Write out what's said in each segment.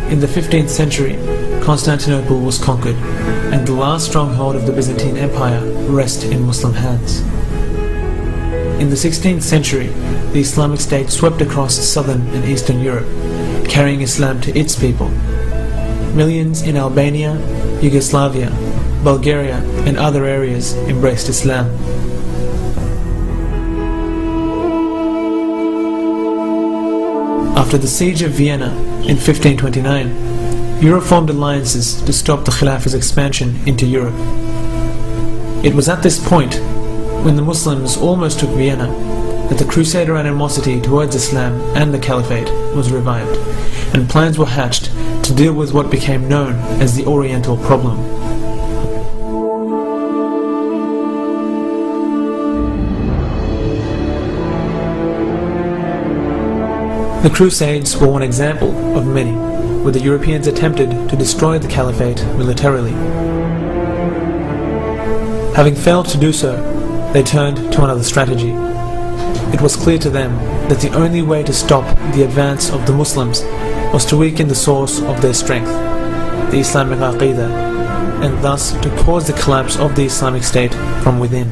In the 15th century, Constantinople was conquered, and the last stronghold of the Byzantine Empire rested in Muslim hands. In the 16th century, the Islamic State swept across southern and eastern Europe, carrying Islam to its people. Millions in Albania, Yugoslavia, Bulgaria and other areas embraced Islam. After the siege of Vienna in 1529, Europe formed alliances to stop the Khilafah's expansion into Europe. It was at this point, when the Muslims almost took Vienna, that the Crusader animosity towards Islam and the Caliphate was revived, and plans were hatched to deal with what became known as the Oriental Problem. The Crusades were one example of many, where the Europeans attempted to destroy the Caliphate militarily. Having failed to do so, they turned to another strategy. It was clear to them that the only way to stop the advance of the Muslims was to weaken the source of their strength, the Islamic Aqidah, and thus to cause the collapse of the Islamic State from within.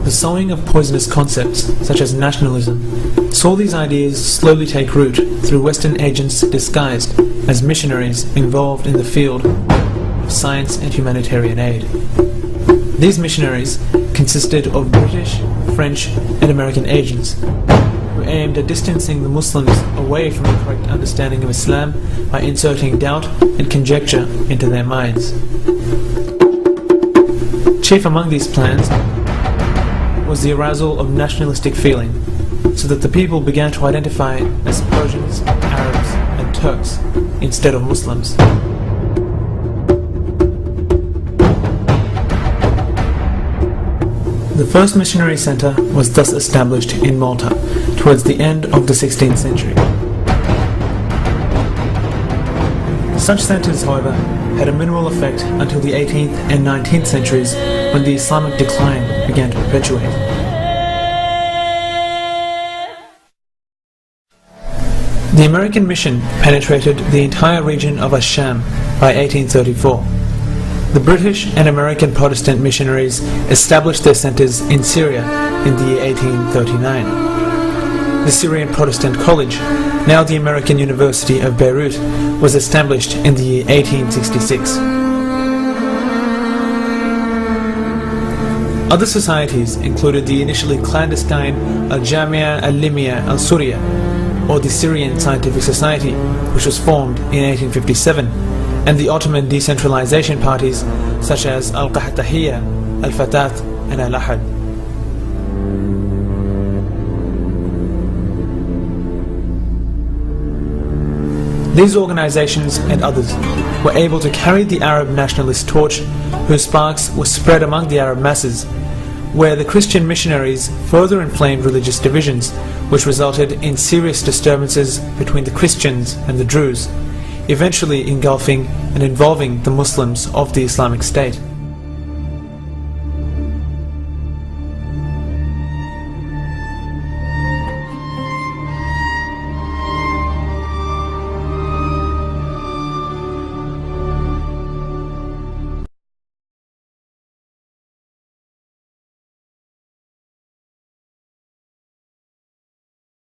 The sowing of poisonous concepts, such as nationalism, saw these ideas slowly take root through Western agents disguised as missionaries involved in the field of science and humanitarian aid. These missionaries consisted of British, French, and American agents who aimed at distancing the Muslims away from the correct understanding of Islam by inserting doubt and conjecture into their minds. Chief among these plans was the arousal of nationalistic feeling, so that the people began to identify as Persians, Arabs, and Turks instead of Muslims. The first missionary center was thus established in Malta towards the end of the 16th century. Such centers, however, had a minimal effect until the 18th and 19th centuries, when the Islamic decline began to perpetuate. The American mission penetrated the entire region of Ash-Sham by 1834. The British and American Protestant missionaries established their centers in Syria in the year 1839. The Syrian Protestant College, now the American University of Beirut, was established in the year 1866. Other societies included the initially clandestine Al-Jamia Al-Limia Al-Surya, or the Syrian Scientific Society, which was formed in 1857, and the Ottoman decentralization parties such as Al-Qahtahiyya, Al-Fatat, and Al-Ahad. These organizations and others were able to carry the Arab nationalist torch, whose sparks were spread among the Arab masses, where the Christian missionaries further inflamed religious divisions, which resulted in serious disturbances between the Christians and the Druze, eventually engulfing and involving the Muslims of the Islamic State.